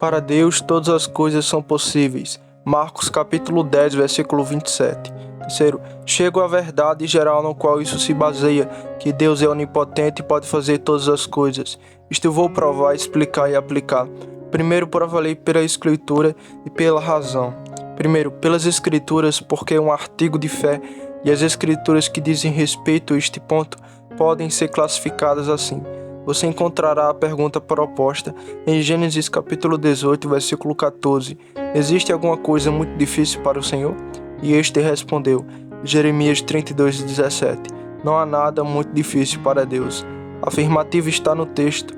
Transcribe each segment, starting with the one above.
Para Deus todas as coisas são possíveis. Marcos capítulo 10, versículo 27. Terceiro, chego à verdade geral no qual isso se baseia, que Deus é onipotente e pode fazer todas as coisas. Isto eu vou provar, explicar e aplicar. Primeiro, provarei pela Escritura e pela razão. Primeiro, pelas Escrituras, porque é um artigo de fé, e as Escrituras que dizem respeito a este ponto podem ser classificadas assim. Você encontrará a pergunta proposta em Gênesis capítulo 18, versículo 14. Existe alguma coisa muito difícil para o Senhor? E este respondeu, Jeremias 32, 17. Não há nada muito difícil para Deus. A afirmativa está no texto.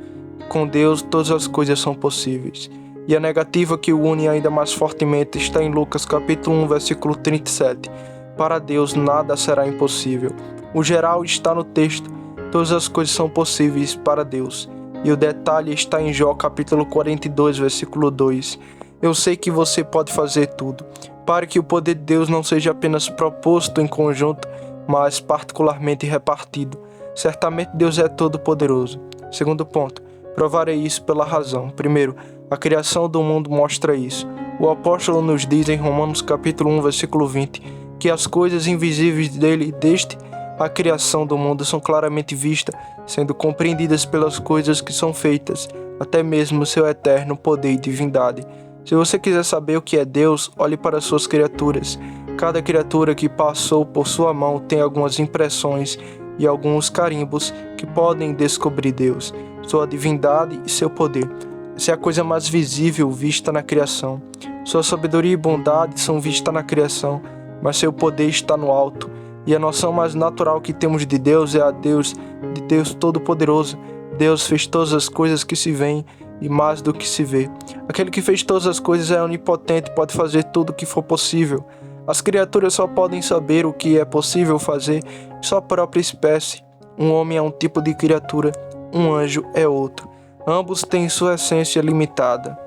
Com Deus todas as coisas são possíveis. E a negativa que o une ainda mais fortemente está em Lucas capítulo 1, versículo 37. Para Deus nada será impossível. O geral está no texto. Todas as coisas são possíveis para Deus. E o detalhe está em Jó capítulo 42, versículo 2. Eu sei que você pode fazer tudo, para que o poder de Deus não seja apenas proposto em conjunto, mas particularmente repartido. Certamente Deus é todo-poderoso. Segundo ponto, provarei isso pela razão. Primeiro, a criação do mundo mostra isso. O apóstolo nos diz em Romanos capítulo 1, versículo 20, que as coisas invisíveis dele e deste a criação do mundo são claramente vistas, sendo compreendidas pelas coisas que são feitas, até mesmo seu eterno poder e divindade. Se você quiser saber o que é Deus, olhe para suas criaturas. Cada criatura que passou por sua mão tem algumas impressões e alguns carimbos que podem descobrir Deus, sua divindade e seu poder. Essa é a coisa mais visível vista na criação. Sua sabedoria e bondade são vistas na criação, mas seu poder está no alto. E a noção mais natural que temos de Deus é a de Deus Todo-Poderoso. Deus fez todas as coisas que se veem e mais do que se vê. Aquele que fez todas as coisas é onipotente e pode fazer tudo o que for possível. As criaturas só podem saber o que é possível fazer em sua própria espécie. Um homem é um tipo de criatura, um anjo é outro. Ambos têm sua essência limitada.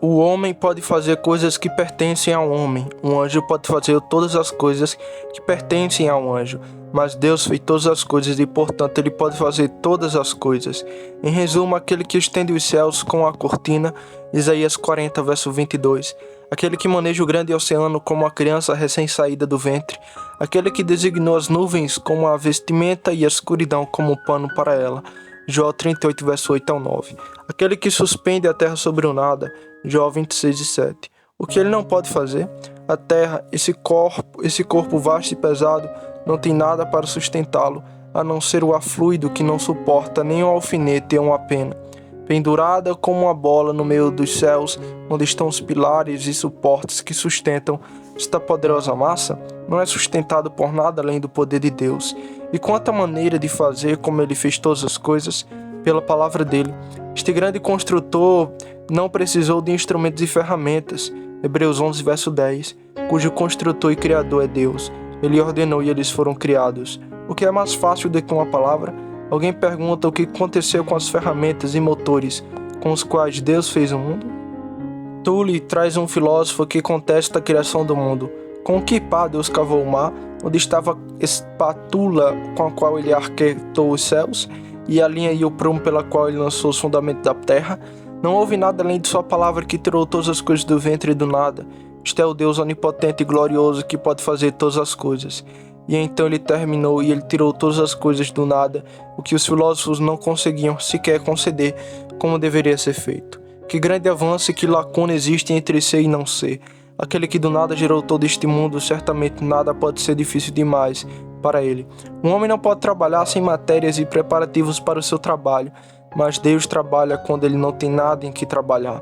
O homem pode fazer coisas que pertencem ao homem. Um anjo pode fazer todas as coisas que pertencem ao anjo. Mas Deus fez todas as coisas e, portanto, Ele pode fazer todas as coisas. Em resumo, aquele que estende os céus com a cortina, Isaías 40, verso 22. Aquele que maneja o grande oceano como a criança recém-saída do ventre. Aquele que designou as nuvens como a vestimenta e a escuridão como o pano para ela. Jó 38, verso 8 ao 9. Aquele que suspende a terra sobre o nada. Jó 26 e 7. O que ele não pode fazer? A terra, esse corpo vasto e pesado, não tem nada para sustentá-lo, a não ser o ar fluido que não suporta nem um alfinete ou uma pena. Pendurada como uma bola no meio dos céus, onde estão os pilares e suportes que sustentam esta poderosa massa, não é sustentado por nada além do poder de Deus. E quanto à maneira de fazer como ele fez todas as coisas, pela palavra dele. Este grande construtor não precisou de instrumentos e ferramentas, Hebreus 11, verso 10, cujo construtor e criador é Deus. Ele ordenou e eles foram criados. O que é mais fácil do que uma palavra? Alguém pergunta o que aconteceu com as ferramentas e motores com os quais Deus fez o mundo? Tully traz um filósofo que contesta a criação do mundo. Com que pá Deus cavou o mar, onde estava a espátula com a qual ele arquitetou os céus, e a linha e o prumo pela qual ele lançou os fundamentos da terra? Não houve nada além de sua palavra que tirou todas as coisas do ventre e do nada. Este é o Deus onipotente e glorioso que pode fazer todas as coisas. E então ele terminou e ele tirou todas as coisas do nada, o que os filósofos não conseguiam sequer conceder como deveria ser feito. Que grande avanço e que lacuna existe entre ser e não ser. Aquele que do nada gerou todo este mundo, certamente nada pode ser difícil demais para ele. Um homem não pode trabalhar sem matérias e preparativos para o seu trabalho, mas Deus trabalha quando ele não tem nada em que trabalhar.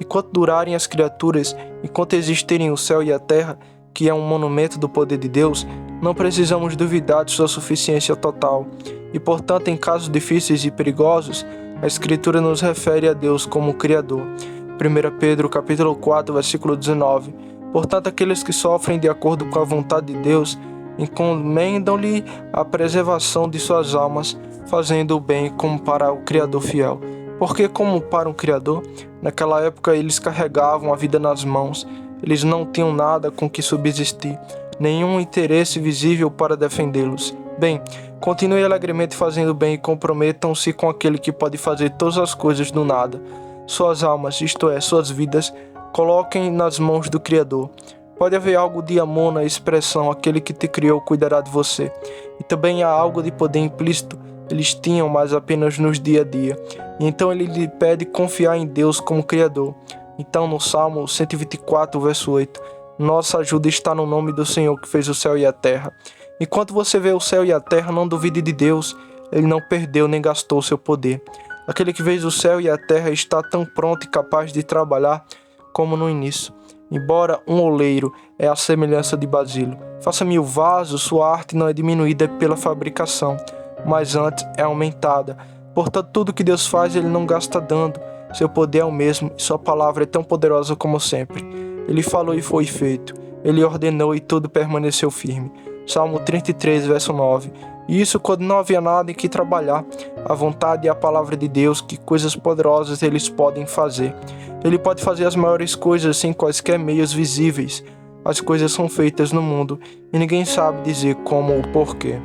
Enquanto durarem as criaturas, enquanto existirem o céu e a terra, que é um monumento do poder de Deus, não precisamos duvidar de sua suficiência total. E, portanto, em casos difíceis e perigosos, a Escritura nos refere a Deus como Criador. 1 Pedro capítulo 4, versículo 19. Portanto, aqueles que sofrem de acordo com a vontade de Deus, encomendam-lhe a preservação de suas almas, fazendo o bem como para o Criador fiel. Porque, como para um Criador, naquela época eles carregavam a vida nas mãos, eles não tinham nada com que subsistir, nenhum interesse visível para defendê-los. Bem, continue alegremente fazendo bem e comprometam-se com aquele que pode fazer todas as coisas do nada. suas almas, isto é, suas vidas, coloquem nas mãos do Criador. Pode haver algo de amor na expressão aquele que te criou cuidará de você. E também há algo de poder implícito, eles tinham, mas apenas nos dia a dia. E então ele lhe pede confiar em Deus como Criador. Então no Salmo 124, verso 8, nossa ajuda está no nome do Senhor que fez o céu e a terra. Enquanto você vê o céu e a terra, não duvide de Deus, ele não perdeu nem gastou seu poder. Aquele que fez o céu e a terra está tão pronto e capaz de trabalhar como no início. Embora um oleiro é a semelhança de Basílio, faça 1000 vasos, sua arte não é diminuída pela fabricação, mas antes é aumentada. Portanto, tudo que Deus faz, ele não gasta dando. Seu poder é o mesmo e sua palavra é tão poderosa como sempre. Ele falou e foi feito. Ele ordenou e tudo permaneceu firme. Salmo 33, verso 9. E isso quando não havia nada em que trabalhar. A vontade e a palavra de Deus, que coisas poderosas eles podem fazer. Ele pode fazer as maiores coisas sem quaisquer meios visíveis. As coisas são feitas no mundo e ninguém sabe dizer como ou porquê.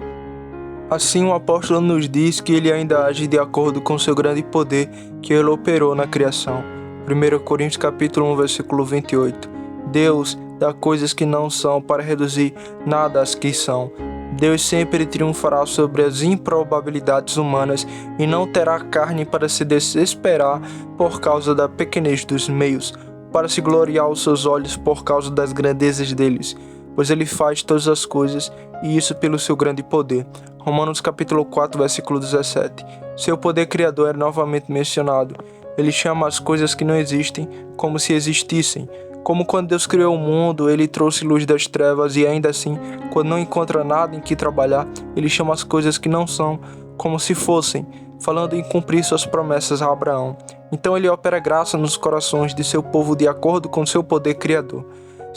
Assim o apóstolo nos diz que ele ainda age de acordo com seu grande poder que ele operou na criação. 1 Coríntios capítulo 1, versículo 28. Deus dá coisas que não são para reduzir nada às que são. Deus sempre triunfará sobre as improbabilidades humanas e não terá carne para se desesperar por causa da pequenez dos meios, para se gloriar aos seus olhos por causa das grandezas deles, pois ele faz todas as coisas e isso pelo seu grande poder. Romanos capítulo 4, versículo 17. Seu poder criador é novamente mencionado. Ele chama as coisas que não existem como se existissem. Como quando Deus criou o mundo, ele trouxe luz das trevas e ainda assim, quando não encontra nada em que trabalhar, ele chama as coisas que não são como se fossem, falando em cumprir suas promessas a Abraão. Então ele opera graça nos corações de seu povo de acordo com seu poder criador.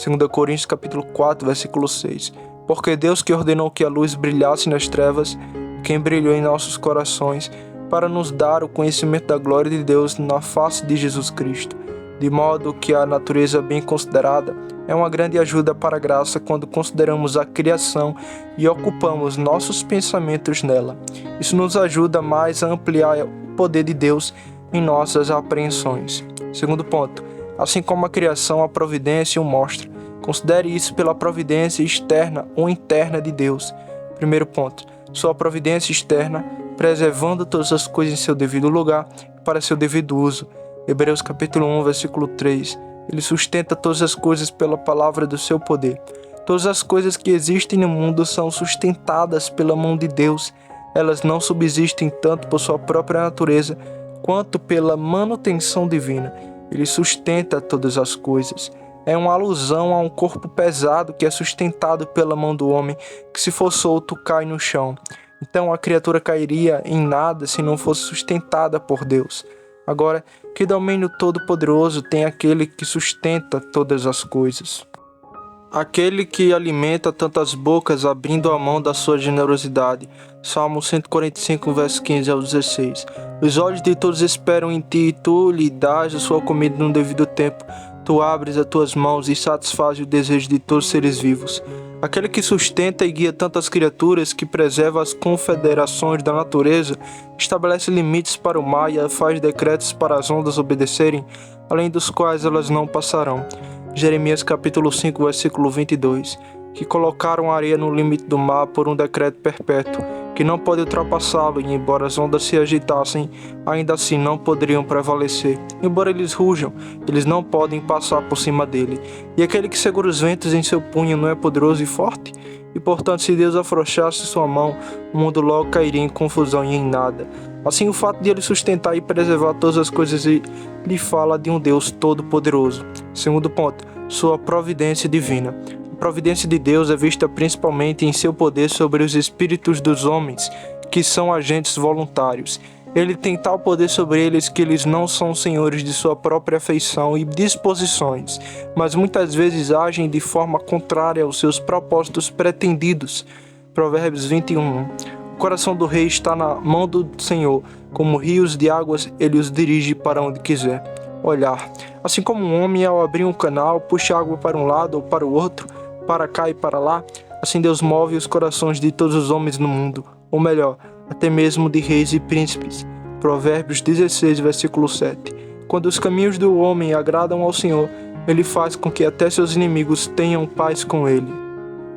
2 Coríntios capítulo 4, versículo 6. Porque Deus que ordenou que a luz brilhasse nas trevas, quem brilhou em nossos corações, para nos dar o conhecimento da glória de Deus na face de Jesus Cristo. De modo que a natureza bem considerada é uma grande ajuda para a graça quando consideramos a criação e ocupamos nossos pensamentos nela. Isso nos ajuda mais a ampliar o poder de Deus em nossas apreensões. Segundo ponto, assim como a criação, a providência o mostra. Considere isso pela providência externa ou interna de Deus. Primeiro ponto, sua providência externa, preservando todas as coisas em seu devido lugar para seu devido uso. Hebreus capítulo 1, versículo 3. Ele sustenta todas as coisas pela palavra do seu poder. Todas as coisas que existem no mundo são sustentadas pela mão de Deus. Elas não subsistem tanto por sua própria natureza, quanto pela manutenção divina. Ele sustenta todas as coisas. É uma alusão a um corpo pesado que é sustentado pela mão do homem, que se for solto cai no chão. Então a criatura cairia em nada se não fosse sustentada por Deus. Agora, que domínio todo-poderoso tem aquele que sustenta todas as coisas? Aquele que alimenta tantas bocas abrindo a mão da sua generosidade. Salmo 145, verso 15 ao 16. Os olhos de todos esperam em ti e tu lhe dás a sua comida no devido tempo. Tu abres as tuas mãos e satisfazes o desejo de todos os seres vivos. Aquele que sustenta e guia tantas criaturas, que preserva as confederações da natureza, estabelece limites para o mar e faz decretos para as ondas obedecerem, além dos quais elas não passarão. Jeremias capítulo 5, versículo 22. Que colocaram a areia no limite do mar por um decreto perpétuo, que não pode ultrapassá-lo, e embora as ondas se agitassem, ainda assim não poderiam prevalecer. Embora eles rujam, eles não podem passar por cima dele. E aquele que segura os ventos em seu punho não é poderoso e forte? E portanto, se Deus afrouxasse sua mão, o mundo logo cairia em confusão e em nada. Assim, o fato de ele sustentar e preservar todas as coisas lhe fala de um Deus todo-poderoso. Segundo ponto, sua providência divina. A providência de Deus é vista principalmente em seu poder sobre os espíritos dos homens, que são agentes voluntários. Ele tem tal poder sobre eles que eles não são senhores de sua própria afeição e disposições, mas muitas vezes agem de forma contrária aos seus propósitos pretendidos. Provérbios 21. O coração do rei está na mão do Senhor, como rios de águas ele os dirige para onde quiser. Olhar. Assim como um homem ao abrir um canal puxa água para um lado ou para o outro, para cá e para lá, assim Deus move os corações de todos os homens no mundo, ou melhor, até mesmo de reis e príncipes. Provérbios 16, versículo 7. Quando os caminhos do homem agradam ao Senhor, ele faz com que até seus inimigos tenham paz com ele.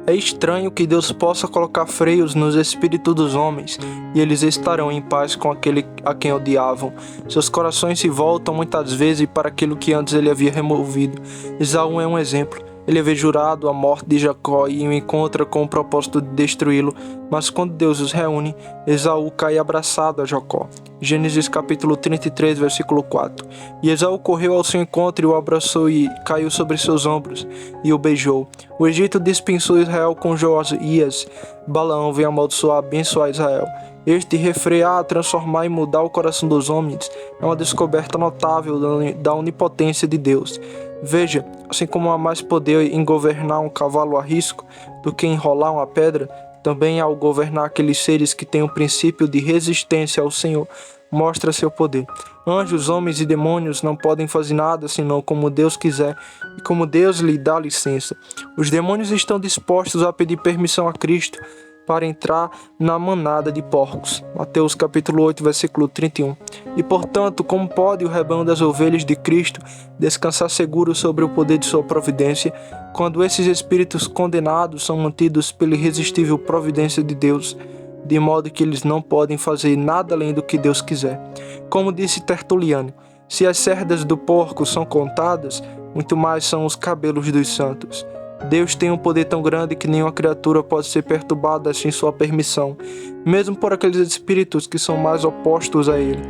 É estranho que Deus possa colocar freios nos espíritos dos homens, e eles estarão em paz com aquele a quem odiavam. Seus corações se voltam muitas vezes para aquilo que antes ele havia removido. Esaú é um exemplo. Ele havia jurado a morte de Jacó e o encontra com o propósito de destruí-lo, mas quando Deus os reúne, Esaú cai abraçado a Jacó. Gênesis capítulo 33, versículo 4. E Esaú correu ao seu encontro e o abraçou e caiu sobre seus ombros e o beijou. O Egito dispensou Israel com Josias. Balaão veio amaldiçoar, abençoar Israel. Este refrear, transformar e mudar o coração dos homens é uma descoberta notável da onipotência de Deus. Veja, assim como há mais poder em governar um cavalo a risco do que enrolar uma pedra, também ao governar aqueles seres que têm o princípio de resistência ao Senhor, mostra seu poder. Anjos, homens e demônios não podem fazer nada senão como Deus quiser e como Deus lhe dá licença. Os demônios estão dispostos a pedir permissão a Cristo para entrar na manada de porcos. Mateus capítulo 8, versículo 31. E portanto, como pode o rebanho das ovelhas de Cristo descansar seguro sobre o poder de sua providência, quando esses espíritos condenados são mantidos pela irresistível providência de Deus, de modo que eles não podem fazer nada além do que Deus quiser? Como disse Tertuliano, se as cerdas do porco são contadas, muito mais são os cabelos dos santos. Deus tem um poder tão grande que nenhuma criatura pode ser perturbada sem sua permissão, mesmo por aqueles espíritos que são mais opostos a ele,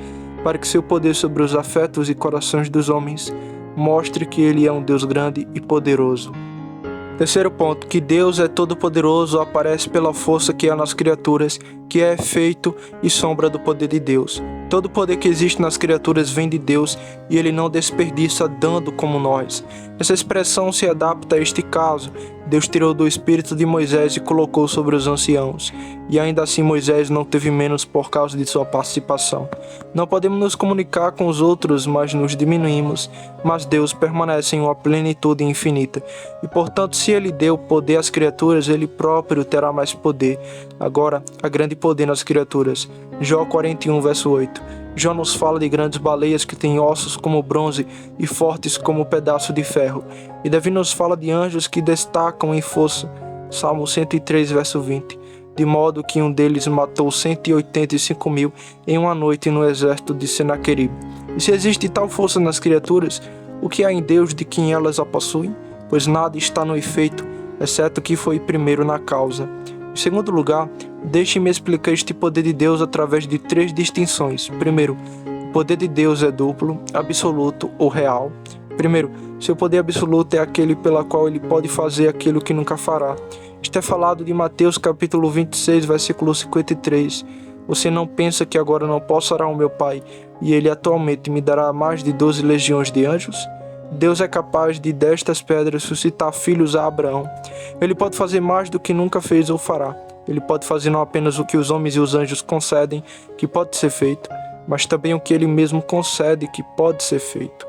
para que seu poder sobre os afetos e corações dos homens mostre que ele é um Deus grande e poderoso. Terceiro ponto, que Deus é todo-poderoso, aparece pela força que há nas criaturas, que é efeito e sombra do poder de Deus. Todo o poder que existe nas criaturas vem de Deus e ele não desperdiça dando como nós. Essa expressão se adapta a este caso. Deus tirou do espírito de Moisés e colocou sobre os anciãos. E ainda assim Moisés não teve menos por causa de sua participação. Não podemos nos comunicar com os outros, mas nos diminuímos. Mas Deus permanece em uma plenitude infinita. E portanto, se ele deu poder às criaturas, ele próprio terá mais poder. Agora, há grande poder nas criaturas. Jó 41, verso 8. Jó nos fala de grandes baleias que têm ossos como bronze e fortes como pedaço de ferro. E Davi nos fala de anjos que destacam em força. Salmo 103, verso 20. De modo que um deles matou 185 mil em uma noite no exército de Senaqueribe. E se existe tal força nas criaturas, o que há em Deus de quem elas a possuem? Pois nada está no efeito, exceto que foi primeiro na causa. Em segundo lugar, deixe-me explicar este poder de Deus através de 3 distinções. Primeiro, o poder de Deus é duplo, absoluto ou real. Primeiro, seu poder absoluto é aquele pela qual ele pode fazer aquilo que nunca fará. Isto é falado de Mateus capítulo 26, versículo 53. Você não pensa que agora não posso orar ao meu Pai, e ele atualmente me dará mais de 12 legiões de anjos? Deus é capaz de destas pedras suscitar filhos a Abraão. Ele pode fazer mais do que nunca fez ou fará. Ele pode fazer não apenas o que os homens e os anjos concedem que pode ser feito, mas também o que ele mesmo concede que pode ser feito.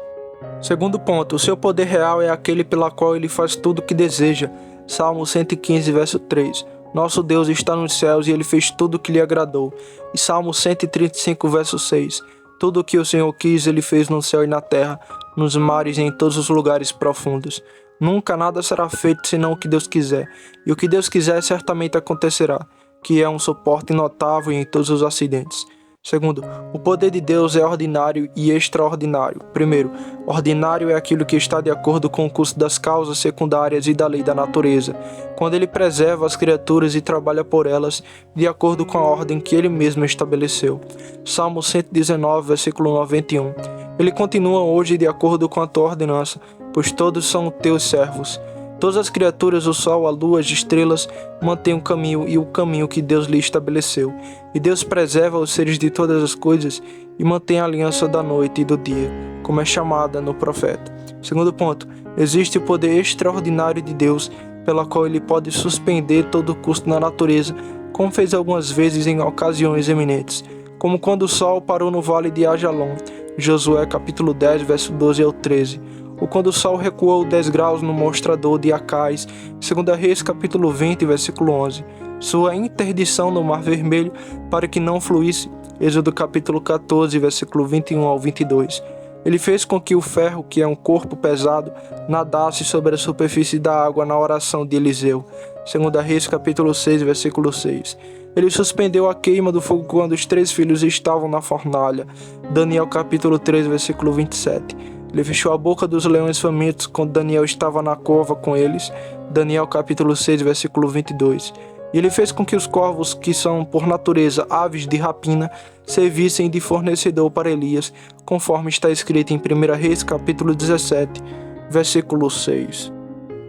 Segundo ponto, o seu poder real é aquele pela qual ele faz tudo o que deseja. Salmo 115, verso 3. Nosso Deus está nos céus e ele fez tudo o que lhe agradou. E Salmo 135, verso 6. Tudo o que o Senhor quis ele fez no céu e na terra, nos mares e em todos os lugares profundos. Nunca nada será feito senão o que Deus quiser, e o que Deus quiser certamente acontecerá, que é um suporte notável em todos os acidentes. Segundo, o poder de Deus é ordinário e extraordinário. Primeiro, ordinário é aquilo que está de acordo com o curso das causas secundárias e da lei da natureza, quando ele preserva as criaturas e trabalha por elas de acordo com a ordem que ele mesmo estabeleceu. Salmo 119, versículo 91. Ele continua hoje de acordo com a tua ordenança, pois todos são teus servos. Todas as criaturas, o sol, a lua, as estrelas, mantêm o caminho e o caminho que Deus lhe estabeleceu. E Deus preserva os seres de todas as coisas e mantém a aliança da noite e do dia, como é chamada no profeta. Segundo ponto, existe o poder extraordinário de Deus, pela qual ele pode suspender todo o curso na natureza, como fez algumas vezes em ocasiões eminentes, como quando o sol parou no vale de Ajalon, Josué capítulo 10, verso 12 ao 13. Ou quando o sol recuou 10 graus no mostrador de Acais, 2 Reis capítulo 20, versículo 11. Sua interdição no Mar Vermelho para que não fluísse, Êxodo capítulo 14, versículo 21 ao 22. Ele fez com que o ferro, que é um corpo pesado, nadasse sobre a superfície da água na oração de Eliseu. 2 Reis, capítulo 6, versículo 6. Ele suspendeu a queima do fogo quando os 3 filhos estavam na fornalha. Daniel, capítulo 3, versículo 27. Ele fechou a boca dos leões famintos quando Daniel estava na cova com eles. Daniel, capítulo 6, versículo 22. E ele fez com que os corvos, que são por natureza aves de rapina, servissem de fornecedor para Elias, conforme está escrito em 1 Reis, capítulo 17, versículo 6.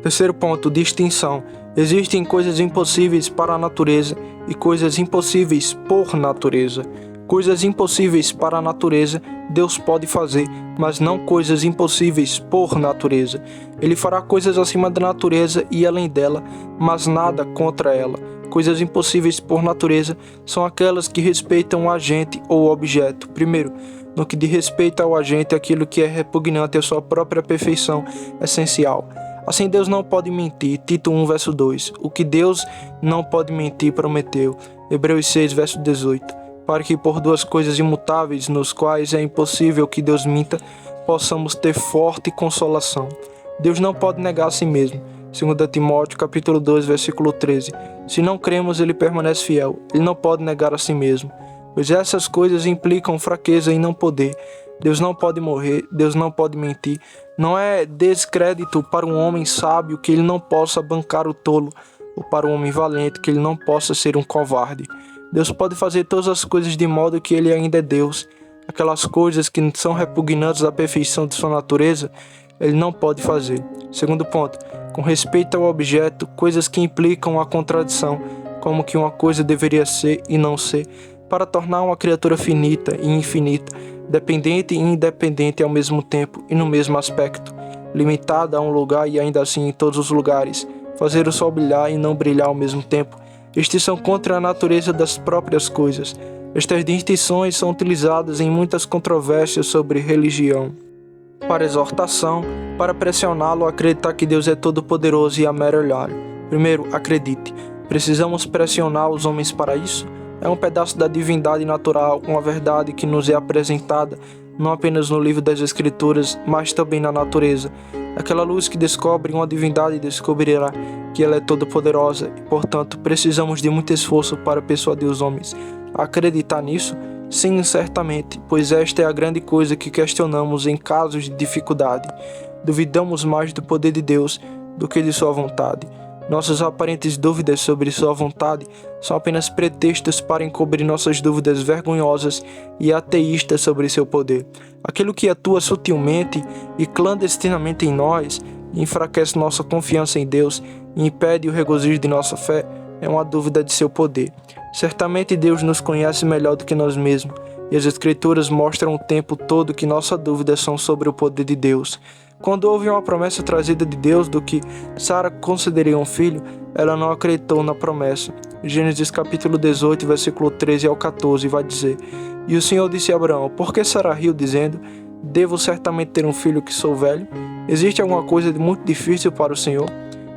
Terceiro ponto, distinção. Existem coisas impossíveis para a natureza e coisas impossíveis por natureza. Coisas impossíveis para a natureza, Deus pode fazer, mas não coisas impossíveis por natureza. Ele fará coisas acima da natureza e além dela, mas nada contra ela. Coisas impossíveis por natureza são aquelas que respeitam o agente ou objeto. Primeiro, no que diz respeito ao agente, aquilo que é repugnante à sua própria perfeição essencial. Assim, Deus não pode mentir. Tito 1, verso 2. O que Deus não pode mentir, prometeu. Hebreus 6, verso 18. Para que por 2 coisas imutáveis, nos quais é impossível que Deus minta, possamos ter forte consolação. Deus não pode negar a si mesmo. 2 Timóteo, capítulo 2, versículo 13. Se não cremos, ele permanece fiel. Ele não pode negar a si mesmo. Pois essas coisas implicam fraqueza e não poder. Deus não pode morrer, Deus não pode mentir. Não é descrédito para um homem sábio que ele não possa bancar o tolo, ou para um homem valente que ele não possa ser um covarde. Deus pode fazer todas as coisas de modo que ele ainda é Deus. Aquelas coisas que são repugnantes à perfeição de sua natureza, ele não pode fazer. Segundo ponto, com respeito ao objeto, coisas que implicam a contradição, como que uma coisa deveria ser e não ser, para tornar uma criatura finita e infinita, dependente e independente ao mesmo tempo e no mesmo aspecto, limitada a um lugar e ainda assim em todos os lugares, fazer o sol brilhar e não brilhar ao mesmo tempo. Estes são contra a natureza das próprias coisas. Estas distinções são utilizadas em muitas controvérsias sobre religião, para exortação, para pressioná-lo a acreditar que Deus é todo-poderoso e a melhorar. Primeiro, acredite. Precisamos pressionar os homens para isso? É um pedaço da divindade natural, uma verdade que nos é apresentada não apenas no livro das Escrituras, mas também na natureza. Aquela luz que descobre uma divindade descobrirá que ela é toda-poderosa e, portanto, precisamos de muito esforço para persuadir os homens a acreditar nisso? Sim, certamente, pois esta é a grande coisa que questionamos em casos de dificuldade. Duvidamos mais do poder de Deus do que de sua vontade. Nossas aparentes dúvidas sobre sua vontade são apenas pretextos para encobrir nossas dúvidas vergonhosas e ateístas sobre seu poder. Aquilo que atua sutilmente e clandestinamente em nós, enfraquece nossa confiança em Deus e impede o regozijo de nossa fé, é uma dúvida de seu poder. Certamente Deus nos conhece melhor do que nós mesmos, e as Escrituras mostram o tempo todo que nossas dúvidas são sobre o poder de Deus. Quando houve uma promessa trazida de Deus do que Sara concederia um filho, ela não acreditou na promessa. Gênesis capítulo 18, versículo 13 ao 14 vai dizer: E o Senhor disse a Abraão: Por que Sara riu, dizendo: Devo certamente ter um filho que sou velho? Existe alguma coisa de muito difícil para o Senhor?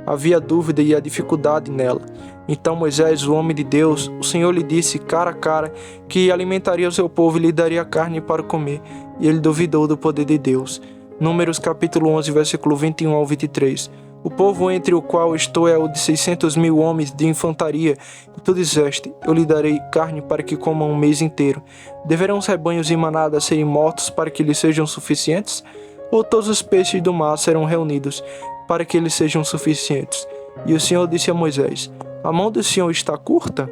Havia dúvida e a dificuldade nela. Então Moisés, o homem de Deus, o Senhor lhe disse cara a cara que alimentaria o seu povo e lhe daria carne para comer, e ele duvidou do poder de Deus. Números capítulo 11, versículo 21 ao 23. O povo entre o qual estou é o de 600.000 homens de infantaria, e tu disseste: Eu lhe darei carne para que coma um mês inteiro. Deverão os rebanhos e manadas serem mortos para que lhes sejam suficientes? Ou todos os peixes do mar serão reunidos para que eles sejam suficientes? E o Senhor disse a Moisés: A mão do Senhor está curta?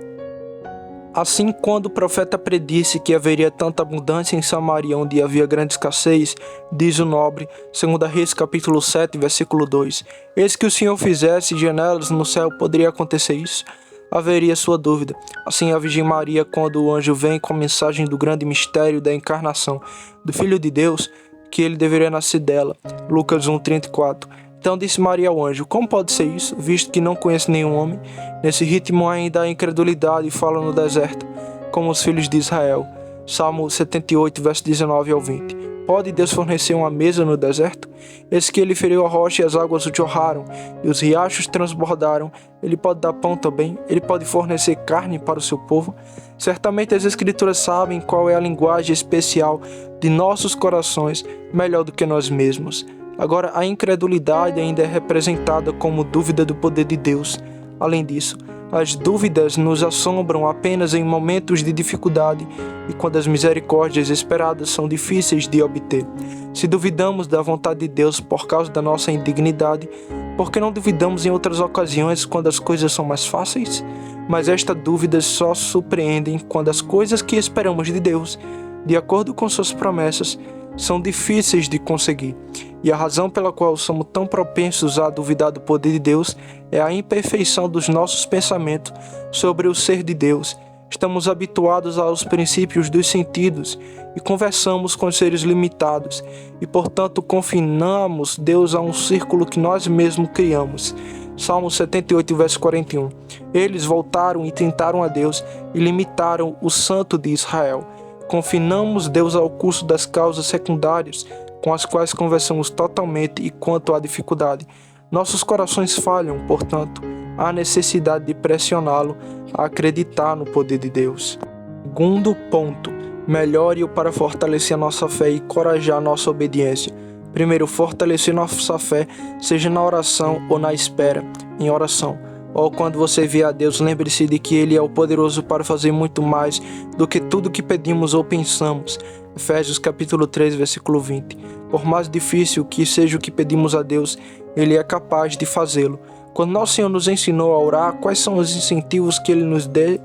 Assim, quando o profeta predisse que haveria tanta abundância em Samaria, onde havia grande escassez, diz o nobre, 2 Reis capítulo 7, versículo 2, eis que o Senhor fizesse janelas no céu, poderia acontecer isso? Haveria sua dúvida. Assim a Virgem Maria, quando o anjo vem com a mensagem do grande mistério da encarnação do Filho de Deus, que ele deveria nascer dela, Lucas 1, 34. Então disse Maria ao anjo: Como pode ser isso, visto que não conhece nenhum homem? Nesse ritmo ainda há incredulidade e fala no deserto, como os filhos de Israel. Salmo 78, verso 19 ao 20. Pode Deus fornecer uma mesa no deserto? Eis que ele feriu a rocha e as águas jorraram, e os riachos transbordaram. Ele pode dar pão também, ele pode fornecer carne para o seu povo. Certamente as Escrituras sabem qual é a linguagem especial de nossos corações, melhor do que nós mesmos. Agora, a incredulidade ainda é representada como dúvida do poder de Deus. Além disso, as dúvidas nos assombram apenas em momentos de dificuldade e quando as misericórdias esperadas são difíceis de obter. Se duvidamos da vontade de Deus por causa da nossa indignidade, por que não duvidamos em outras ocasiões quando as coisas são mais fáceis? Mas estas dúvidas só surpreendem quando as coisas que esperamos de Deus, de acordo com suas promessas, são difíceis de conseguir. E a razão pela qual somos tão propensos a duvidar do poder de Deus é a imperfeição dos nossos pensamentos sobre o ser de Deus. Estamos habituados aos princípios dos sentidos e conversamos com seres limitados e, portanto, confinamos Deus a um círculo que nós mesmos criamos. Salmo 78, verso 41. Eles voltaram e tentaram a Deus e limitaram o Santo de Israel. Confinamos Deus ao curso das causas secundárias com as quais conversamos totalmente e quanto à dificuldade. Nossos corações falham, portanto, há necessidade de pressioná-lo a acreditar no poder de Deus. Segundo ponto, melhore-o para fortalecer a nossa fé e encorajar a nossa obediência. Primeiro, fortalecer nossa fé, seja na oração ou na espera, em oração. Ou quando você vier a Deus, lembre-se de que Ele é o poderoso para fazer muito mais do que tudo que pedimos ou pensamos. Efésios capítulo 3, versículo 20. Por mais difícil que seja o que pedimos a Deus, Ele é capaz de fazê-lo. Quando nosso Senhor nos ensinou a orar, quais são os incentivos que Ele nos dê?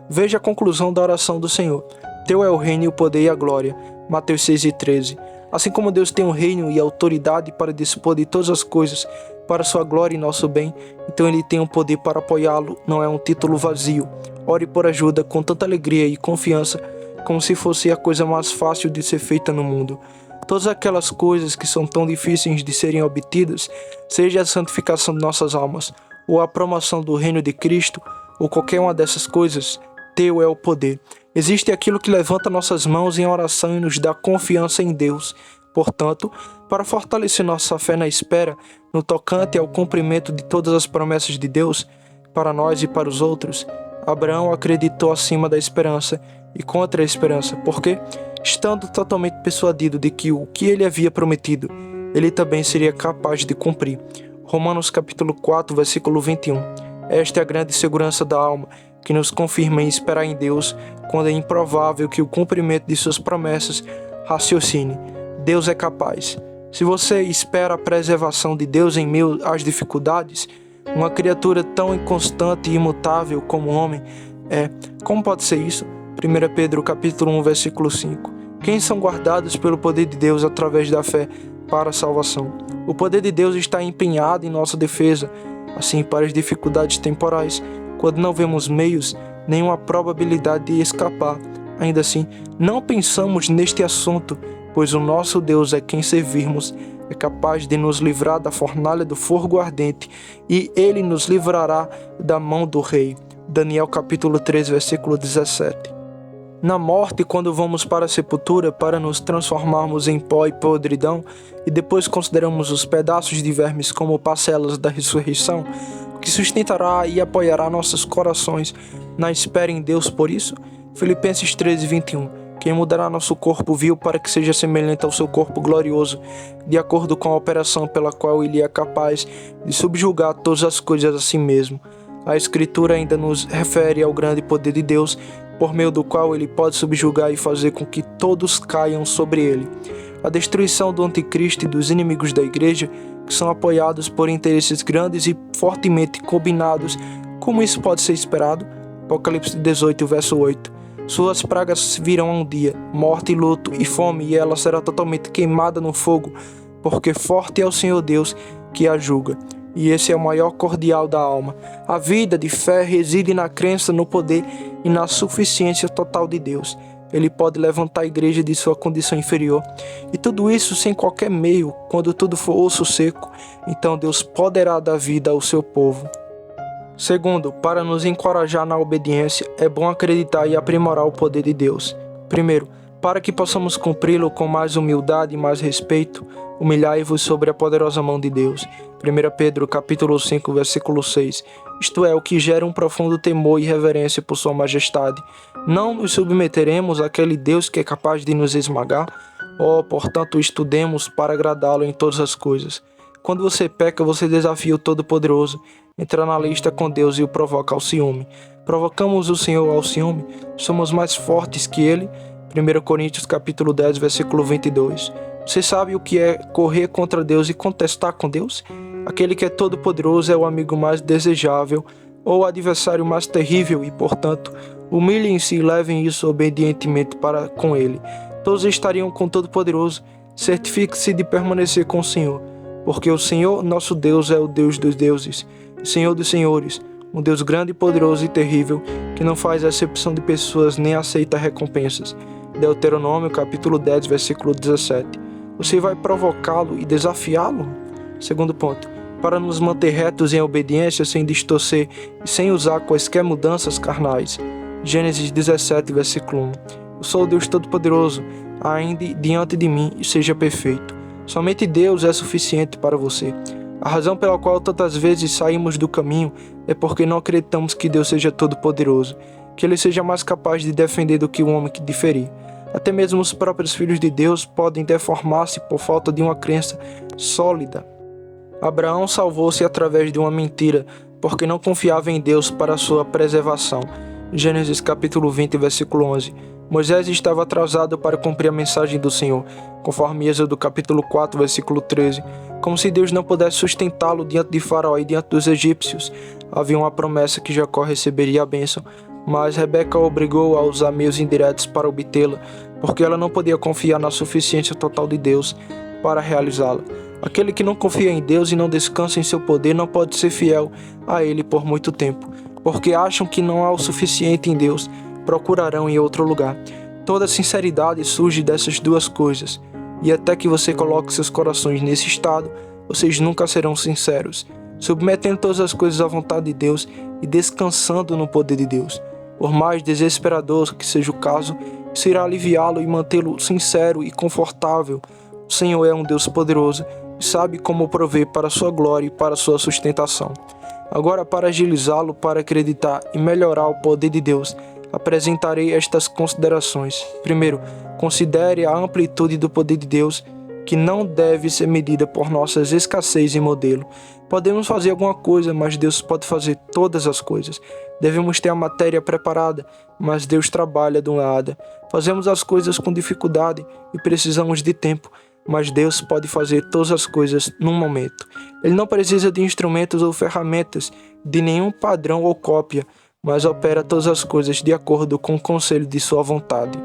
Veja a conclusão da oração do Senhor. Teu é o reino, o poder e a glória. Mateus 6:13. Assim como Deus tem um reino e autoridade para dispor de todas as coisas para sua glória e nosso bem, então Ele tem o poder para apoiá-lo, não é um título vazio. Ore por ajuda com tanta alegria e confiança, como se fosse a coisa mais fácil de ser feita no mundo. Todas aquelas coisas que são tão difíceis de serem obtidas, seja a santificação de nossas almas, ou a promoção do reino de Cristo, ou qualquer uma dessas coisas, teu é o poder. Existe aquilo que levanta nossas mãos em oração e nos dá confiança em Deus. Portanto, para fortalecer nossa fé na espera, no tocante ao cumprimento de todas as promessas de Deus, para nós e para os outros, Abraão acreditou acima da esperança e contra a esperança, porque, estando totalmente persuadido de que o que ele havia prometido, ele também seria capaz de cumprir. Romanos capítulo 4, versículo 21. Esta é a grande segurança da alma, que nos confirma em esperar em Deus, quando é improvável que o cumprimento de suas promessas raciocine. Deus é capaz. Se você espera a preservação de Deus em meio às dificuldades, uma criatura tão inconstante e imutável como o homem como pode ser isso? 1 Pedro capítulo 1, versículo 5. Quem são guardados pelo poder de Deus através da fé para a salvação? O poder de Deus está empenhado em nossa defesa, assim para as dificuldades temporais, quando não vemos meios, nenhuma probabilidade de escapar. Ainda assim, não pensamos neste assunto, pois o nosso Deus é quem servirmos, é capaz de nos livrar da fornalha do fogo ardente, e Ele nos livrará da mão do rei. Daniel capítulo 3, versículo 17. Na morte, quando vamos para a sepultura para nos transformarmos em pó e podridão, e depois consideramos os pedaços de vermes como parcelas da ressurreição, o que sustentará e apoiará nossos corações na espera em Deus por isso? Filipenses 13, 21. Quem mudará nosso corpo vil para que seja semelhante ao seu corpo glorioso, de acordo com a operação pela qual ele é capaz de subjugar todas as coisas a si mesmo. A Escritura ainda nos refere ao grande poder de Deus, por meio do qual ele pode subjugar e fazer com que todos caiam sobre ele. A destruição do anticristo e dos inimigos da igreja, que são apoiados por interesses grandes e fortemente combinados, como isso pode ser esperado? Apocalipse 18, verso 8. Suas pragas virão um dia, morte, luto e fome, e ela será totalmente queimada no fogo, porque forte é o Senhor Deus que a julga. E esse é o maior cordial da alma. A vida de fé reside na crença no poder e na suficiência total de Deus. Ele pode levantar a igreja de sua condição inferior. E tudo isso sem qualquer meio, quando tudo for osso seco, então Deus poderá dar vida ao seu povo. Segundo, para nos encorajar na obediência, é bom acreditar e aprimorar o poder de Deus. Primeiro, Para que possamos cumpri-lo com mais humildade e mais respeito, humilhai-vos sobre a poderosa mão de Deus. 1 Pedro capítulo 5, versículo 6. Isto é, o que gera um profundo temor e reverência por sua majestade. Não nos submeteremos àquele Deus que é capaz de nos esmagar? Portanto, estudemos para agradá-lo em todas as coisas. Quando você peca, você desafia o Todo-Poderoso, entra na lista com Deus e o provoca ao ciúme. Provocamos o Senhor ao ciúme? Somos mais fortes que Ele? 1 Coríntios capítulo 10, versículo 22. Você sabe o que é correr contra Deus e contestar com Deus? Aquele que é todo-poderoso é o amigo mais desejável ou o adversário mais terrível e, portanto, humilhem-se e levem isso obedientemente para com Ele. Todos estariam com o Todo-Poderoso. Certifique-se de permanecer com o Senhor, porque o Senhor, nosso Deus, é o Deus dos deuses, o Senhor dos senhores, um Deus grande, poderoso e terrível, que não faz acepção de pessoas nem aceita recompensas. Deuteronômio capítulo 10, versículo 17. Você vai provocá-lo e desafiá-lo? Segundo ponto, para nos manter retos em obediência, sem distorcer e sem usar quaisquer mudanças carnais. Gênesis 17, versículo 1. Eu sou o Deus Todo-Poderoso, ainda diante de mim e seja perfeito. Somente Deus é suficiente para você. A razão pela qual tantas vezes saímos do caminho é porque não acreditamos que Deus seja todo-poderoso, que Ele seja mais capaz de defender do que o homem que diferir. Até mesmo os próprios filhos de Deus podem deformar-se por falta de uma crença sólida. Abraão salvou-se através de uma mentira, porque não confiava em Deus para sua preservação. Gênesis capítulo 20, versículo 11. Moisés estava atrasado para cumprir a mensagem do Senhor, conforme Êxodo capítulo 4, versículo 13. Como se Deus não pudesse sustentá-lo diante de Faraó e diante dos egípcios. Havia uma promessa que Jacó receberia a bênção, mas Rebeca o obrigou a usar meios indiretos para obtê-la, porque ela não podia confiar na suficiência total de Deus para realizá-la. Aquele que não confia em Deus e não descansa em seu poder não pode ser fiel a Ele por muito tempo, porque acham que não há o suficiente em Deus, procurarão em outro lugar. Toda sinceridade surge dessas duas coisas, e até que você coloque seus corações nesse estado, vocês nunca serão sinceros, submetendo todas as coisas à vontade de Deus e descansando no poder de Deus. Por mais desesperador que seja o caso, isso irá aliviá-lo e mantê-lo sincero e confortável. O Senhor é um Deus poderoso e sabe como prover para a sua glória e para a sua sustentação. Agora, para agilizá-lo para acreditar e melhorar o poder de Deus, apresentarei estas considerações. Primeiro, considere a amplitude do poder de Deus, que não deve ser medida por nossas escassez e modelo. Podemos fazer alguma coisa, mas Deus pode fazer todas as coisas. Devemos ter a matéria preparada, mas Deus trabalha do nada. Fazemos as coisas com dificuldade e precisamos de tempo, mas Deus pode fazer todas as coisas num momento. Ele não precisa de instrumentos ou ferramentas, de nenhum padrão ou cópia, mas opera todas as coisas de acordo com o conselho de sua vontade.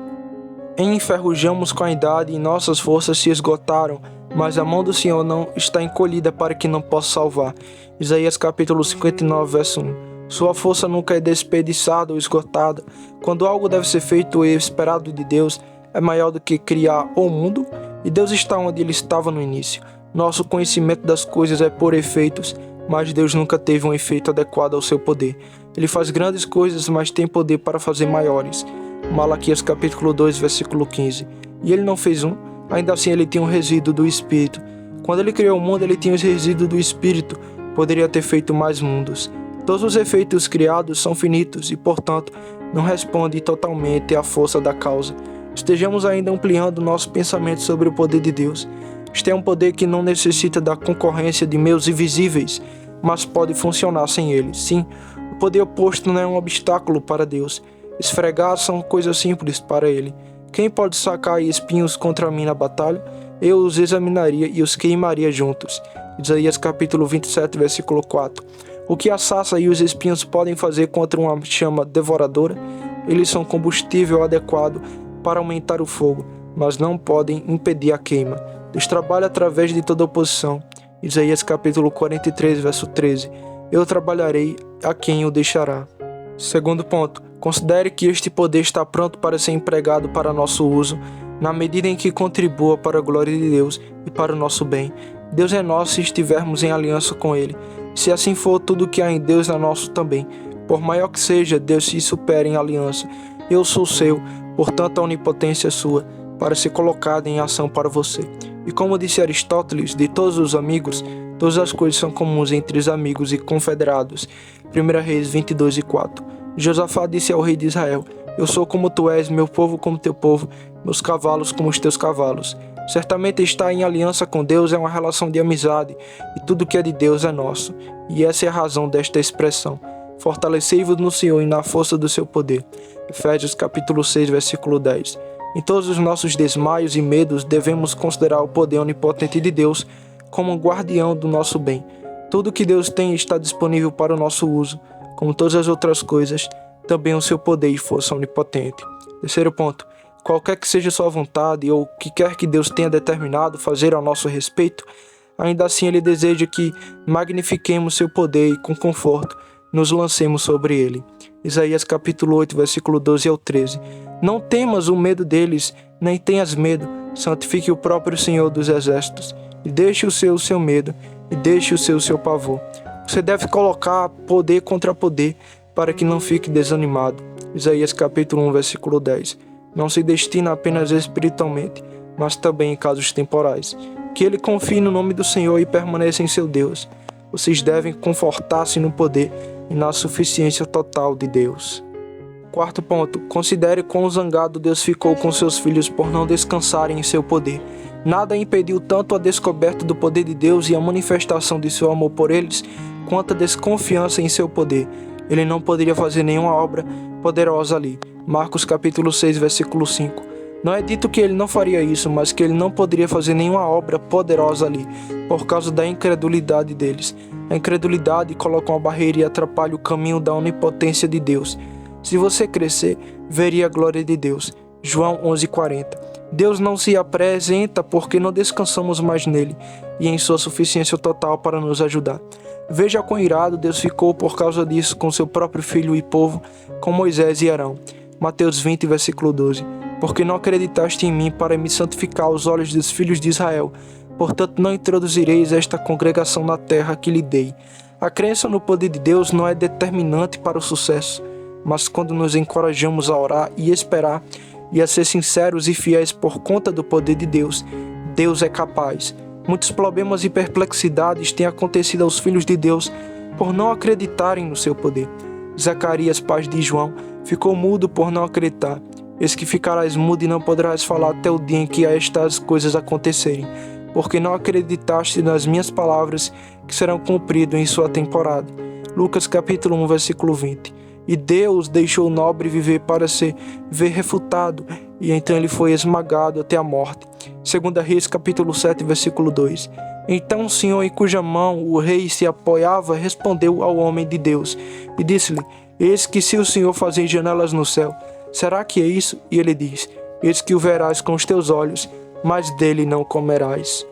Enferrujamos com a idade e nossas forças se esgotaram, mas a mão do Senhor não está encolhida para que não possa salvar. Isaías capítulo 59, verso 1. Sua força nunca é desperdiçada ou esgotada. Quando algo deve ser feito e esperado de Deus é maior do que criar o mundo, e Deus está onde Ele estava no início. Nosso conhecimento das coisas é por efeitos, mas Deus nunca teve um efeito adequado ao seu poder. Ele faz grandes coisas, mas tem poder para fazer maiores. Malaquias capítulo 2, versículo 15. E Ele não fez um, ainda assim Ele tinha um resíduo do Espírito. Quando Ele criou o mundo, Ele tinha os resíduos do Espírito. Poderia ter feito mais mundos. Todos os efeitos criados são finitos e, portanto, não respondem totalmente à força da causa. Estejamos ainda ampliando nosso pensamento sobre o poder de Deus. Este é um poder que não necessita da concorrência de meios invisíveis, mas pode funcionar sem ele. Sim, o poder oposto não é um obstáculo para Deus. Esfregar são coisas simples para Ele. Quem pode sacar espinhos contra mim na batalha? Eu os examinaria e os queimaria juntos. Isaías capítulo 27, versículo 4. O que a sarça e os espinhos podem fazer contra uma chama devoradora? Eles são combustível adequado para aumentar o fogo, mas não podem impedir a queima. Deus trabalha através de toda oposição. Isaías capítulo 43, verso 13. Eu trabalharei, a quem o deixará. Segundo ponto, considere que este poder está pronto para ser empregado para nosso uso, na medida em que contribua para a glória de Deus e para o nosso bem. Deus é nosso se estivermos em aliança com Ele. Se assim for, tudo que há em Deus é nosso também. Por maior que seja, Deus se supera em aliança. Eu sou seu, Portanto, a onipotência é sua, para ser colocada em ação para você. E como disse Aristóteles, de todos os amigos, todas as coisas são comuns entre os amigos e confederados. 1 Reis 22:4. Josafá disse ao rei de Israel: Eu sou como tu és, meu povo como teu povo, meus cavalos como os teus cavalos. Certamente estar em aliança com Deus é uma relação de amizade, e tudo que é de Deus é nosso. E essa é a razão desta expressão. Fortalecei-vos no Senhor e na força do seu poder. Efésios capítulo 6, versículo 10. Em todos os nossos desmaios e medos, devemos considerar o poder onipotente de Deus como um guardião do nosso bem. Tudo que Deus tem está disponível para o nosso uso. Como todas as outras coisas, também o seu poder e força onipotente. Terceiro ponto. Qualquer que seja sua vontade ou o que quer que Deus tenha determinado fazer ao nosso respeito, ainda assim Ele deseja que magnifiquemos seu poder e com conforto nos lancemos sobre ele. Isaías capítulo 8, versículo 12 ao 13. Não temas o medo deles, nem tenhas medo. Santifique o próprio Senhor dos Exércitos. E deixe o seu medo, e deixe o seu pavor. Você deve colocar poder contra poder, para que não fique desanimado. Isaías capítulo 1, versículo 10. Não se destina apenas espiritualmente, mas também em casos temporais. Que ele confie no nome do Senhor e permaneça em seu Deus. Vocês devem confortar-se no poder e na suficiência total de Deus. Quarto ponto. Considere quão zangado Deus ficou com seus filhos por não descansarem em seu poder. Nada impediu tanto a descoberta do poder de Deus e a manifestação de seu amor por eles, quanto a desconfiança em seu poder. Ele não poderia fazer nenhuma obra poderosa ali. Marcos capítulo 6, versículo 5. Não é dito que ele não faria isso, mas que ele não poderia fazer nenhuma obra poderosa ali, por causa da incredulidade deles. A incredulidade coloca uma barreira e atrapalha o caminho da onipotência de Deus. Se você crescer, veria a glória de Deus. João 11:40. Deus não se apresenta porque não descansamos mais nele e em sua suficiência total para nos ajudar. Veja quão irado Deus ficou por causa disso com seu próprio filho e povo, com Moisés e Arão. Mateus 20, versículo 12. Porque não acreditaste em mim para me santificar aos olhos dos filhos de Israel, portanto não introduzireis esta congregação na terra que lhe dei. A crença no poder de Deus não é determinante para o sucesso, mas quando nos encorajamos a orar e esperar e a ser sinceros e fiéis por conta do poder de Deus, Deus é capaz. Muitos problemas e perplexidades têm acontecido aos filhos de Deus por não acreditarem no seu poder. Zacarias, pai de João, ficou mudo por não acreditar. Eis que ficarás mudo e não poderás falar até o dia em que estas coisas acontecerem, porque não acreditaste nas minhas palavras que serão cumpridas em sua temporada. Lucas capítulo 1, versículo 20. E Deus deixou o nobre viver para se ver refutado, e então ele foi esmagado até a morte. 2 Reis capítulo 7, versículo 2. Então o Senhor, em cuja mão o rei se apoiava, respondeu ao homem de Deus e disse-lhe: Eis que se o Senhor fazer janelas no céu, será que é isso? E ele diz: Eis que o verás com os teus olhos, mas dele não comerás.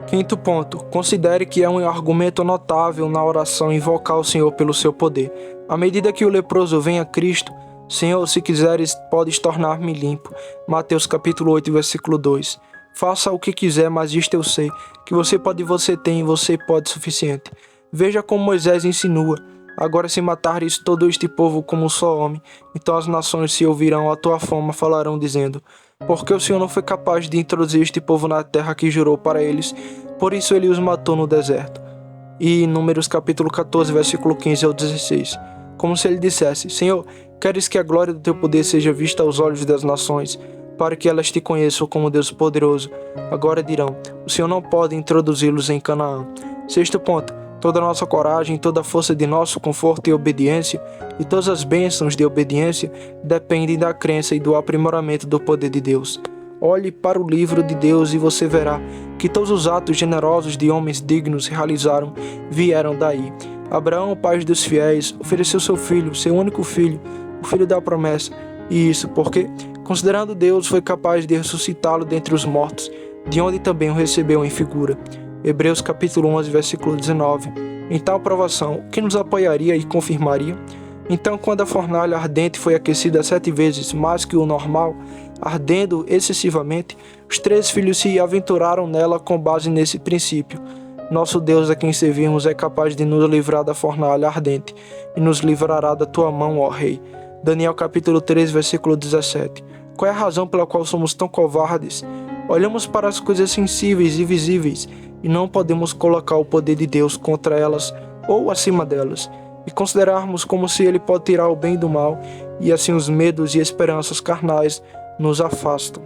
Quinto ponto. Considere que é um argumento notável na oração invocar o Senhor pelo seu poder. À medida que o leproso vem a Cristo, Senhor, se quiseres, podes tornar-me limpo. Mateus capítulo 8, versículo 2. Faça o que quiser, mas isto eu sei, que você tem e você pode suficiente. Veja como Moisés insinua: agora se matares todo este povo como um só homem, então as nações se ouvirão a tua fama, falarão dizendo: porque o Senhor não foi capaz de introduzir este povo na terra que jurou para eles, por isso ele os matou no deserto. E Números capítulo 14, versículo 15 ao 16. Como se ele dissesse: Senhor, queres que a glória do teu poder seja vista aos olhos das nações, para que elas te conheçam como Deus poderoso. Agora dirão: o Senhor não pode introduzi-los em Canaã. Sexto ponto. Toda a nossa coragem, toda a força de nosso conforto e obediência, e todas as bênçãos de obediência, dependem da crença e do aprimoramento do poder de Deus. Olhe para o livro de Deus e você verá que todos os atos generosos de homens dignos realizaram vieram daí. Abraão, pai dos fiéis, ofereceu seu filho, seu único filho, o filho da promessa. E isso porque, considerando Deus, foi capaz de ressuscitá-lo dentre os mortos, de onde também o recebeu em figura. Hebreus capítulo 11, versículo 19. Em tal provação, quem nos apoiaria e confirmaria? Então, quando a fornalha ardente foi aquecida 7 vezes mais que o normal, ardendo excessivamente, os 3 filhos se aventuraram nela com base nesse princípio. Nosso Deus, a quem servimos, é capaz de nos livrar da fornalha ardente e nos livrará da tua mão, ó Rei. Daniel capítulo 3, versículo 17. qual é a razão pela qual somos tão covardes? Olhamos para as coisas sensíveis e visíveis e não podemos colocar o poder de Deus contra elas ou acima delas, e considerarmos como se Ele pode tirar o bem do mal, e assim os medos e esperanças carnais nos afastam.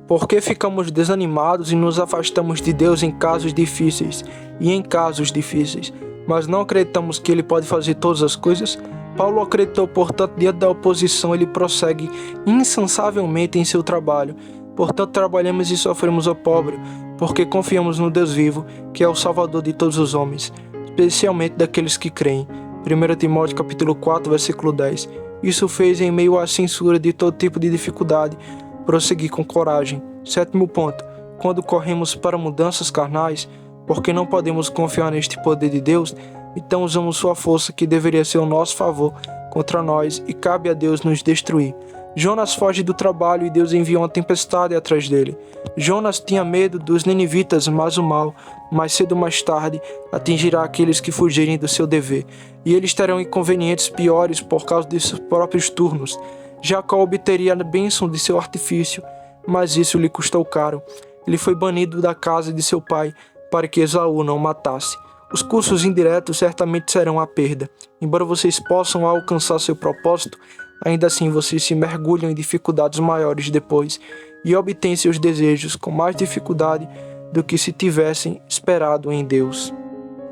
Porque ficamos desanimados e nos afastamos de Deus em casos difíceis e em casos difíceis, mas não acreditamos que Ele pode fazer todas as coisas? Paulo acreditou, portanto, diante da oposição, ele prossegue incansavelmente em seu trabalho. Portanto, trabalhamos e sofremos opróbrio, porque confiamos no Deus vivo, que é o Salvador de todos os homens, especialmente daqueles que creem. 1 Timóteo capítulo 4, versículo 10. Isso fez, em meio à censura de todo tipo de dificuldade, prosseguir com coragem. 7º ponto. Quando corremos para mudanças carnais, porque não podemos confiar neste poder de Deus, então usamos sua força, que deveria ser ao nosso favor, contra nós, e cabe a Deus nos destruir. Jonas foge do trabalho e Deus envia uma tempestade atrás dele. Jonas tinha medo dos ninivitas, mas o mal, mais cedo ou mais tarde, atingirá aqueles que fugirem do seu dever, e eles terão inconvenientes piores por causa de seus próprios turnos. Jacó obteria a bênção de seu artifício, mas isso lhe custou caro. Ele foi banido da casa de seu pai para que Esaú não o matasse. Os cursos indiretos certamente serão a perda. Embora vocês possam alcançar seu propósito, ainda assim vocês se mergulham em dificuldades maiores depois e obtêm seus desejos com mais dificuldade do que se tivessem esperado em Deus.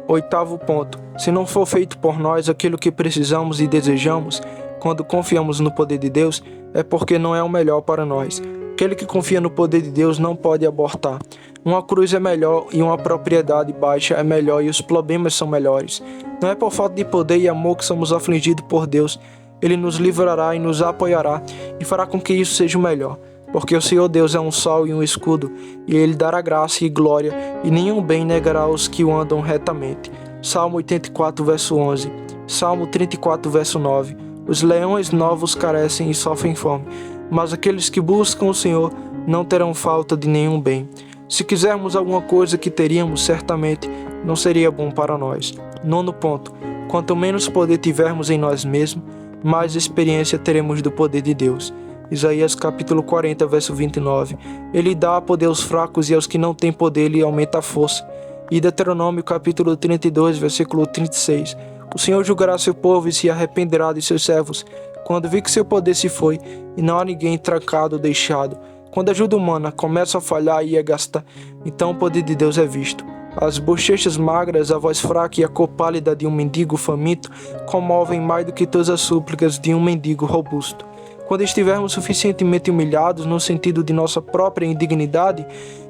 8º ponto. Se não for feito por nós aquilo que precisamos e desejamos, quando confiamos no poder de Deus, é porque não é o melhor para nós. Aquele que confia no poder de Deus não pode abortar. Uma cruz é melhor e uma propriedade baixa é melhor e os problemas são melhores. Não é por falta de poder e amor que somos afligidos por Deus. Ele nos livrará e nos apoiará e fará com que isso seja o melhor. Porque o Senhor Deus é um sol e um escudo, e Ele dará graça e glória, e nenhum bem negará aos que o andam retamente. Salmo 84, verso 11. Salmo 34, verso 9. Os leões novos carecem e sofrem fome, mas aqueles que buscam o Senhor não terão falta de nenhum bem. Se quisermos alguma coisa que teríamos, certamente não seria bom para nós. 9º ponto. Quanto menos poder tivermos em nós mesmos, mais experiência teremos do poder de Deus. Isaías capítulo 40, verso 29. Ele dá poder aos fracos e aos que não têm poder Ele aumenta a força. E Deuteronômio capítulo 32, versículo 36. O Senhor julgará seu povo e se arrependerá de seus servos, quando vir que seu poder se foi e não há ninguém trancado ou deixado. Quando a ajuda humana começa a falhar e a gastar, então o poder de Deus é visto. As bochechas magras, a voz fraca e a cor pálida de um mendigo faminto comovem mais do que todas as súplicas de um mendigo robusto. Quando estivermos suficientemente humilhados no sentido de nossa própria indignidade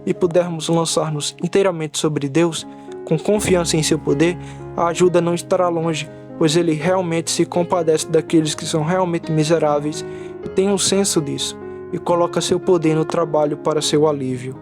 e pudermos lançar-nos inteiramente sobre Deus, com confiança em seu poder, a ajuda não estará longe, pois Ele realmente se compadece daqueles que são realmente miseráveis e tem um senso disso, e coloca seu poder no trabalho para seu alívio.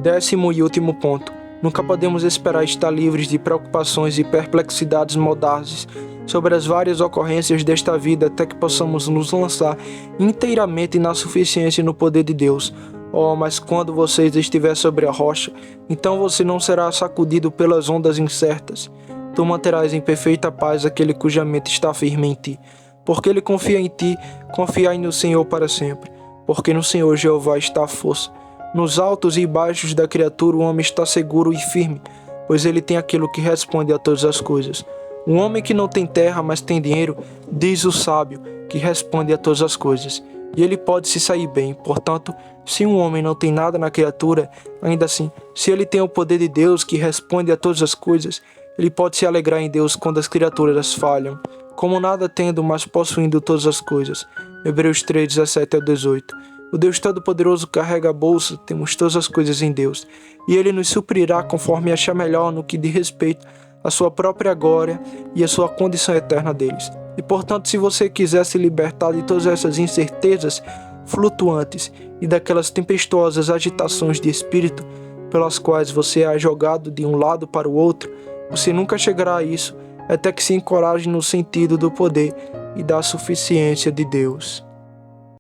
10º e último ponto. Nunca podemos esperar estar livres de preocupações e perplexidades mordazes sobre as várias ocorrências desta vida até que possamos nos lançar inteiramente na suficiência e no poder de Deus. Oh, mas quando você estiver sobre a rocha, então você não será sacudido pelas ondas incertas. Tu manterás em perfeita paz aquele cuja mente está firme em ti. Porque ele confia em ti, confiai no Senhor para sempre. Porque no Senhor Jeová está a força. Nos altos e baixos da criatura o homem está seguro e firme, pois ele tem aquilo que responde a todas as coisas. Um homem que não tem terra, mas tem dinheiro, diz o sábio, que responde a todas as coisas. E ele pode se sair bem. Portanto, se um homem não tem nada na criatura, ainda assim, se ele tem o poder de Deus que responde a todas as coisas, ele pode se alegrar em Deus quando as criaturas falham, como nada tendo, mas possuindo todas as coisas. Hebreus 3, 17 ao 18. O Deus Todo-Poderoso carrega a bolsa, temos todas as coisas em Deus, e Ele nos suprirá conforme achar melhor no que diz respeito à sua própria glória e à sua condição eterna deles. E portanto, se você quiser se libertar de todas essas incertezas flutuantes e daquelas tempestuosas agitações de espírito pelas quais você é jogado de um lado para o outro, você nunca chegará a isso até que se encoraje no sentido do poder e da suficiência de Deus.